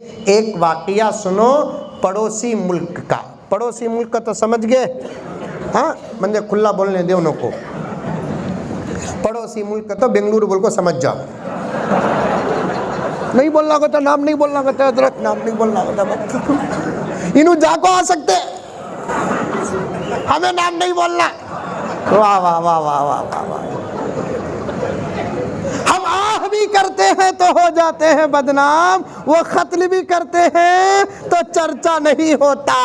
ایک واقعہ سنو پڑوسی ملک کا. پڑوسی ملک کا تو سمجھ گئے؟ ہاں مندے کھلا بولنے دے انہوں کو. پڑوسی ملک کا تو بنگلورو بول کو سمجھ جاؤ. نہیں بولنا ہوتا، نام نہیں بولنا ہوتا، حضرت نام نہیں بولنا ہوتا. انہوں جا کو آ سکتے، ہمیں نام نہیں بولنا. واہ واہ واہ واہ واہ واہ واہ. ہم آہ بھی کرتے ہیں تو ہو جاتے ہیں بدنام، وہ قتل بھی کرتے ہیں تو چرچا نہیں ہوتا.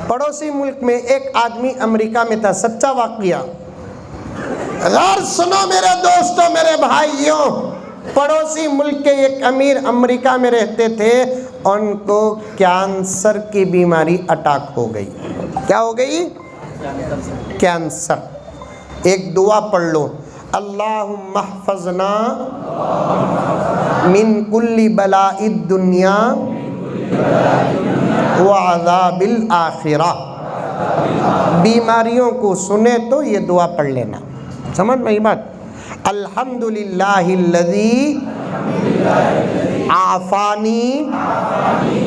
پڑوسی ملک میں ایک آدمی امریکہ میں تھا، سچا واقعہ. غور سنو میرے دوستوں، میرے بھائیوں. پڑوسی ملک کے ایک امیر امریکہ میں رہتے تھے، ان کو کینسر کی بیماری اٹیک ہو گئی. کیا ہو گئی؟ کینسر. ایک دعا پڑھ لو، اللہم احفظنا من کل بلاء الدنیا وعذاب الآخرہ. بیماریوں کو سنے تو یہ دعا پڑھ لینا. سمجھ میں بات؟ الحمدللہ الذی عافانی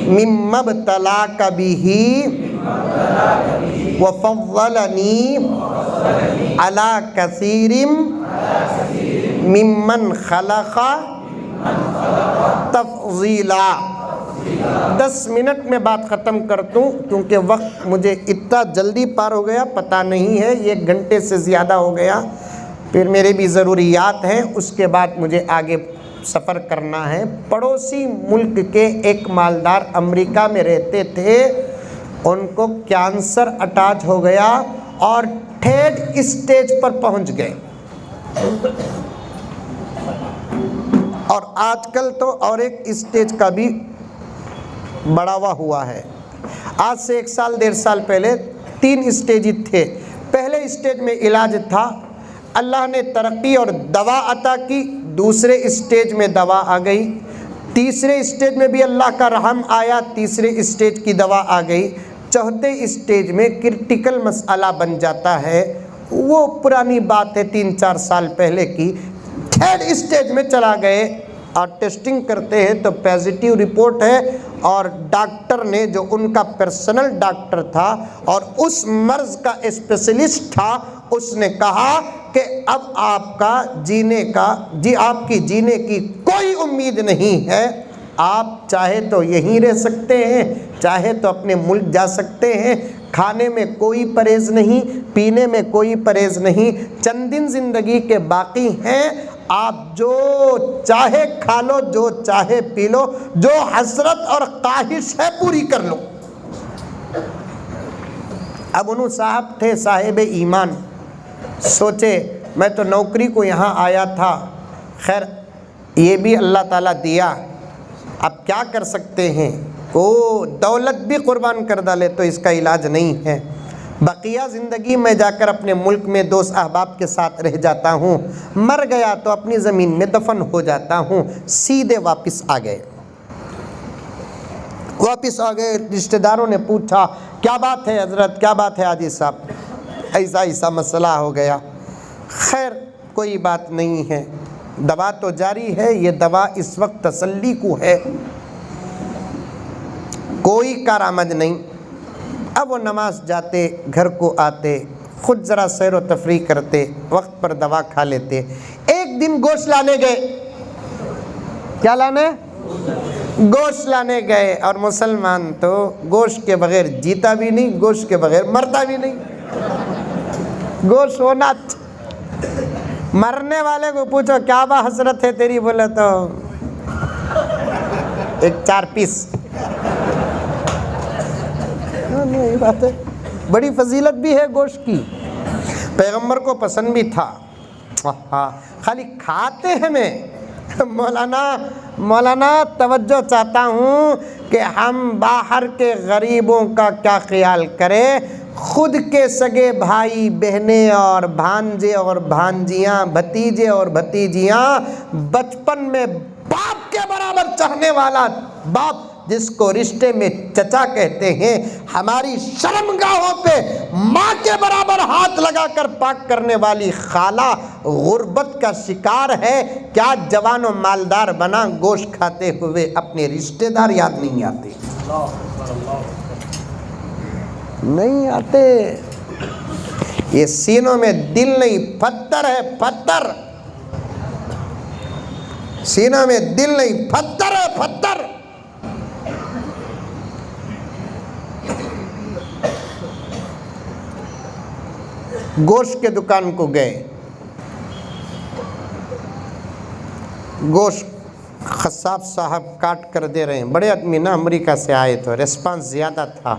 مما ابتلاک بہ وفضلنی علی کثیر ممن خلق تفضیلا. 10 منٹ میں بات ختم کرتوں کیونکہ وقت مجھے اتنا جلدی پار ہو گیا پتہ نہیں ہے، 1 گھنٹے سے زیادہ ہو گیا. پھر میرے بھی ضروریات ہیں، اس کے بعد مجھے آگے سفر کرنا ہے. پڑوسی ملک کے ایک مالدار امریکہ میں رہتے تھے، ان کو کینسر اٹیک ہو گیا اور 3rd اسٹیج پر پہنچ گئے. اور آج کل تو اور ایک اسٹیج کا بھی بڑھاوا ہوا ہے. آج سے 1 سال 1.5 سال پہلے 3 اسٹیج تھے. پہلے اسٹیج میں علاج تھا، اللہ نے ترقی اور دوا عطا کی. دوسرے اسٹیج میں دوا آ گئی. تیسرے اسٹیج میں بھی اللہ کا رحم آیا، تیسرے اسٹیج کی دوا آ گئی. چوتھے اسٹیج میں کرٹیکل مسئلہ بن جاتا ہے، وہ پرانی بات ہے 3-4 سال پہلے کی. 3rd اسٹیج میں چلا گئے اور ٹیسٹنگ کرتے ہیں تو پازیٹیو رپورٹ ہے. اور ڈاکٹر نے، جو ان کا پرسنل ڈاکٹر تھا اور اس مرض کا اسپیشلسٹ تھا، اس نے کہا کہ اب آپ کی جینے کی کوئی امید نہیں ہے. آپ چاہے تو یہیں رہ سکتے ہیں، چاہے تو اپنے ملک جا سکتے ہیں. کھانے میں کوئی پرہیز نہیں، پینے میں کوئی پرہیز نہیں. چند دن زندگی کے باقی ہیں، آپ جو چاہے کھا لو، جو چاہے پی لو، جو حسرت اور خواہش ہے پوری کر لو. اب انہوں صاحب تھے صاحب ایمان، سوچے میں تو نوکری کو یہاں آیا تھا، خیر یہ بھی اللہ تعالیٰ دیا، اب کیا کر سکتے ہیں. وہ دولت بھی قربان کر ڈالے تو اس کا علاج نہیں ہے. بقیہ زندگی میں جا کر اپنے ملک میں دوست احباب کے ساتھ رہ جاتا ہوں، مر گیا تو اپنی زمین میں دفن ہو جاتا ہوں. سیدھے واپس آ گئے. رشتہ داروں نے پوچھا کیا بات ہے حضرت، کیا بات ہے حاجی صاحب، ایسا مسئلہ ہو گیا. خیر کوئی بات نہیں ہے، دوا تو جاری ہے. یہ دوا اس وقت تسلی کو ہے، کوئی کارآمد نہیں. اب وہ نماز جاتے، گھر کو آتے، خود ذرا سیر و تفریح کرتے، وقت پر دوا کھا لیتے. ایک دن گوشت لانے گئے. کیا لانے؟ گوشت لانے گئے. اور مسلمان تو گوشت کے بغیر جیتا بھی نہیں، گوشت کے بغیر مرتا بھی نہیں. گوشت ہونا. مرنے والے کو پوچھو کیا با حسرت ہے تیری، بولے تو 4 پیس. یہ بات ہے، بڑی فضیلت بھی ہے گوشت کی، پیغمبر کو پسند بھی تھا. خالی کھاتے ہیں میں. مولانا توجہ چاہتا ہوں کہ ہم باہر کے غریبوں کا کیا خیال کریں، خود کے سگے بھائی بہنیں اور بھانجے اور بھانجیاں، بھتیجے اور بھتیجیاں، بچپن میں باپ کے برابر چاہنے والا باپ جس کو رشتے میں چچا کہتے ہیں، ہماری شرمگاہوں پہ ماں کے برابر ہاتھ لگا کر پاک کرنے والی خالہ غربت کا شکار ہے۔ کیا جوان و مالدار بنا گوشت کھاتے ہوئے اپنے رشتہ دار یاد نہیں آتے؟ نہیں آتے۔ یہ سینوں میں دل نہیں، پتھر ہے، پتھر۔ سینوں میں دل نہیں، پتھر ہے، پتھر۔ گوشت کے دکان کو گئے، گوشت قصاب صاحب کاٹ کر دے رہے ہیں، بڑے آدمی نا امریکہ سے آئے تو ریسپانس زیادہ تھا۔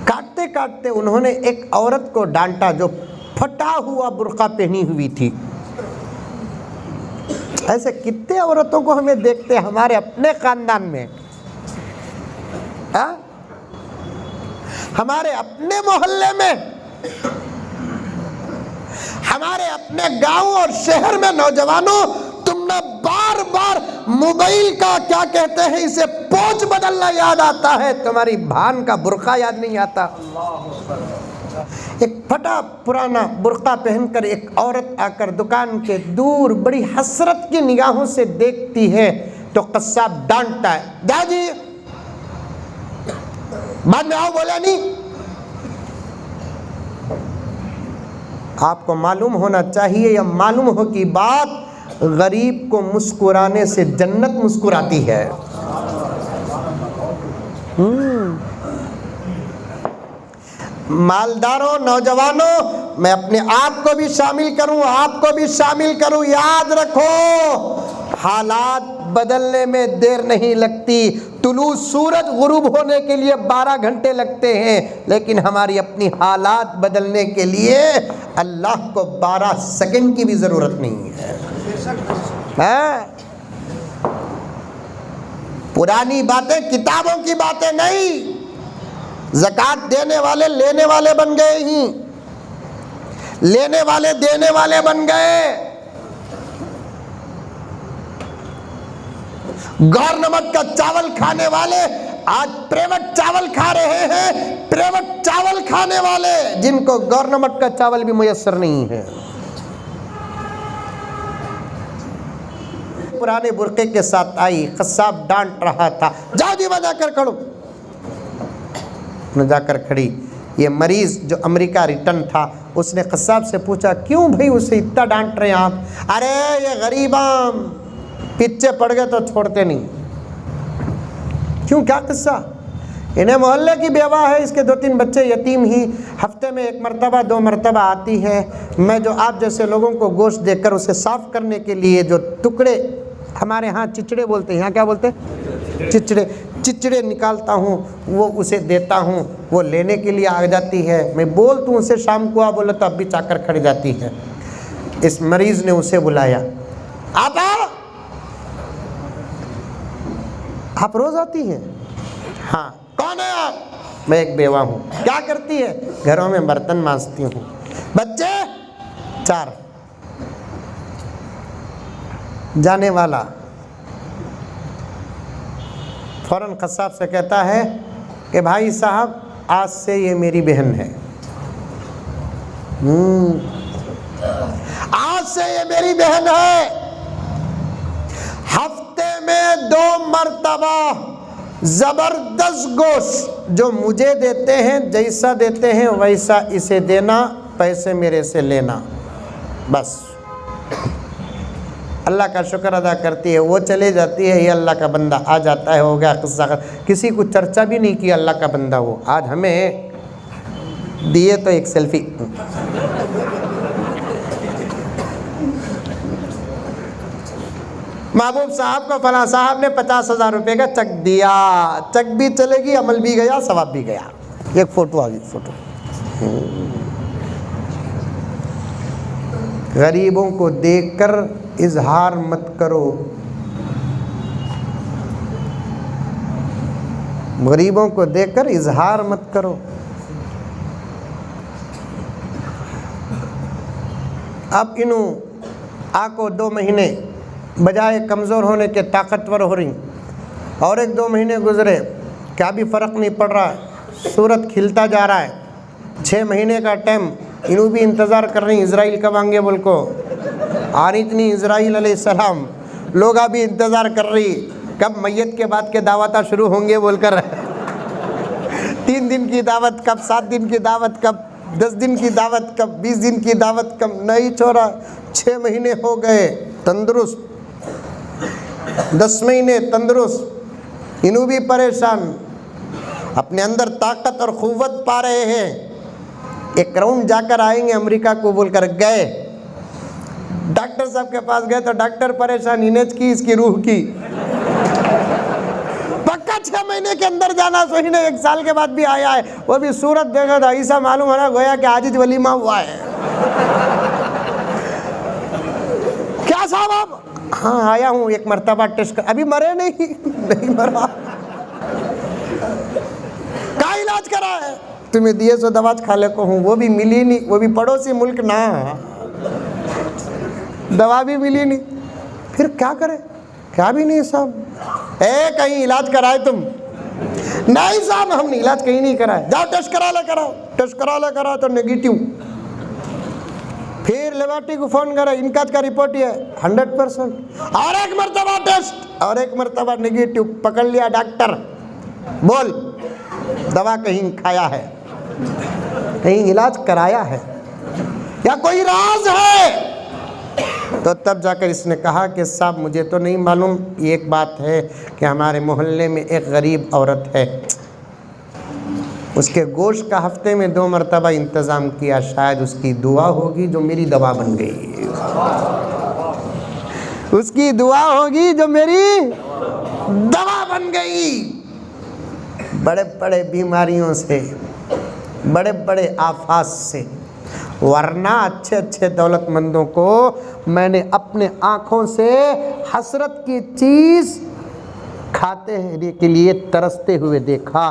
کاٹتے کاٹتے انہوں نے ایک عورت کو ڈانٹا جو پھٹا ہوا برقع پہنی ہوئی تھی۔ ایسے کتنے عورتوں کو ہمیں دیکھتے ہمارے اپنے خاندان میں، ہمارے اپنے محلے میں، ہمارے اپنے گاؤں اور شہر میں۔ نوجوانوں، تم نے بار بار موبائل کا کیا کہتے ہیں اسے پوچھ بدلنا یاد آتا ہے، تمہاری بہن کا برقع یاد نہیں آتا۔ ایک پھٹا پرانا برقع پہن کر ایک عورت آ کر دکان کے دور بڑی حسرت کی نگاہوں سے دیکھتی ہے تو قصاب ڈانٹتا ہے، جا جی بعد میں آؤ، بولا نہیں۔ آپ کو معلوم ہونا چاہیے یا معلوم ہو کی بات، غریب کو مسکرانے سے جنت مسکراتی ہے۔ مالداروں، نوجوانوں، میں اپنے آپ کو بھی شامل کروں، آپ کو بھی شامل کروں، یاد رکھو حالات بدلنے میں دیر نہیں لگتی۔ طلوع سورج غروب ہونے کے لیے 12 گھنٹے لگتے ہیں، لیکن ہماری اپنی حالات بدلنے کے لیے اللہ کو 12 سیکنڈ کی بھی ضرورت نہیں ہے۔ پرانی باتیں، کتابوں کی باتیں نہیں۔ زکوٰۃ دینے والے لینے والے بن گئے ہی، لینے والے دینے والے بن گئے۔ گورنمنٹ کا چاول کھانے والے آج پرائیویٹ چاول کھا رہے ہیں، پرائیویٹ چاول کھانے والے جن کو گورنمنٹ کا چاول بھی میسر نہیں ہے۔ پرانے برقعے کے ساتھ آئی، قصاب ڈانٹ رہا تھا، جاؤ جی وہاں جا کر کھڑو۔ جا کر کھڑی۔ یہ مریض جو امریکہ ریٹرن تھا، اس نے قصاب سے پوچھا، کیوں بھائی اسے اتنا ڈانٹ رہے ہیں آپ؟ ارے یہ غریباں پیچھے پڑ گئے تو چھوڑتے نہیں۔ کیوں، کیا قصہ؟ انہیں محلے کی بیوہ ہے، اس کے 2-3 بچے یتیم ہی، ہفتے میں 1 مرتبہ 2 مرتبہ آتی ہے۔ میں جو آپ جیسے لوگوں کو گوشت دے کر اسے صاف کرنے کے لیے جو ٹکڑے، ہمارے ہاں چچڑے بولتے ہیں، یہاں کیا بولتے ہیں؟ چچڑے نکالتا ہوں، وہ اسے دیتا ہوں، وہ لینے کے لیے آ جاتی ہے۔ میں بولتا ہوں اسے شام کو آ، بولا تو اب بھی چا کر کھڑی جاتی ہے۔ اس مریض نے اسے بلایا، آپ روز آتی ہیں؟ ہاں۔ کون ہے آپ؟ میں ایک بیوہ ہوں۔ کیا کرتی ہے؟ گھروں میں برتن مانجتی ہوں۔ بچے؟ 4۔ جانے والا فوراً قصاب سے کہتا ہے کہ بھائی صاحب آج سے یہ میری بہن ہے، آج سے یہ میری بہن ہے۔ ہفتے میں 2 مرتبہ زبردست گوشت جو مجھے دیتے ہیں، جیسا دیتے ہیں ویسا اسے دینا، پیسے میرے سے لینا، بس۔ اللہ کا شکر ادا کرتی ہے، وہ چلے جاتی ہے، یہ اللہ کا بندہ آ جاتا ہے، ہو گیا قصہ۔ کسی کو چرچا بھی نہیں کیا اللہ کا بندہ وہ آج ہمیں دیے تو ایک سیلفی۔ محبوب صاحب کو فلاں صاحب نے 50,000 روپے کا چیک دیا، چیک بھی چلے گی، عمل بھی گیا، ثواب بھی گیا۔ ایک فوٹو آ گئی، فوٹو۔ غریبوں کو دیکھ کر اظہار مت کرو، غریبوں کو دیکھ کر اظہار مت کرو۔ اب انہوں آ کو 2 مہینے بجائے کمزور ہونے کے طاقتور ہو رہی، اور 1-2 مہینے گزرے، کیا بھی فرق نہیں پڑ رہا ہے، سورت کھلتا جا رہا ہے۔ 6 مہینے کا ٹائم، انہوں بھی انتظار کر رہی ہیں اسرائیل کب آئیں گے بول کو، آنی اتنی اسرائیل علیہ السلام، لوگ ابھی انتظار کر رہی کب میت کے بعد کے دعوتیں شروع ہوں گے بول کر 3 دن کی دعوت کب، 7 دن کی دعوت کب، 10 دن کی دعوت کب، 20 دن کی دعوت کب، نہیں چھوڑا۔ 6 مہینے ہو گئے تندرست، 10 مہینے تندرست، انہوں بھی پریشان، اپنے اندر طاقت اور قوت پا رہے ہیں۔ 1 راؤنڈ جا کر آئیں گے امریکہ کو بول کر گئے، ڈاکٹر صاحب کے پاس گئے تو ڈاکٹر پریشان، انیج کی اس کی روح کی، پکا 6 مہینے کے اندر جانا، سو انہیں 1 سال کے بعد بھی آیا ہے، وہ بھی صورت دیکھا تھا، ایسا معلوم ہے نا گویا کہ آج ولیمہ ہوا ہے۔ کیا صاحب آپ؟ ہاں آیا ہوں 1 مرتبہ ٹیسٹ کر، ابھی مرے نہیں مرا، کیا علاج کرا ہے؟ تمہیں دیے سو دوا کھا لے کو ہوں، وہ بھی ملی نہیں، وہ بھی پڑوسی ملک نہ، دوا بھی ملی نہیں، پھر کیا کرے؟ کیا بھی نہیں صاحب، کہیں علاج کرائے تم؟ نہیں صاحب ہم نے علاج کہیں نہیں کرائے، جاؤ ٹیسٹ کرا لے کراؤ، ٹیسٹ کرا لے کراؤ تو نیگیٹیو، پھر لیبارٹری کو فون کرا، انکاج کا رپورٹ یہ ہے 100%، اور 1 مرتبہ ٹیسٹ اور 1 مرتبہ نیگیٹیو، پکڑ لیا ڈاکٹر، بول دوا کہیں کھایا ہے، کہیں علاج کرایا ہے یا کوئی راز ہے؟ تو تب جا کر اس نے کہا کہ صاحب مجھے تو نہیں معلوم، ایک بات ہے کہ ہمارے محلے میں ایک غریب عورت ہے، اس کے گوشت کا ہفتے میں 2 مرتبہ انتظام کیا، شاید اس کی دعا ہوگی جو میری دوا بن گئی، اس کی دعا ہوگی جو میری دوا بن گئی، بڑے بڑے بیماریوں سے، بڑے بڑے آفات سے، ورنہ اچھے اچھے دولت مندوں کو میں نے اپنے آنکھوں سے حسرت کی چیز کھاتے کے لیے ترستے ہوئے دیکھا۔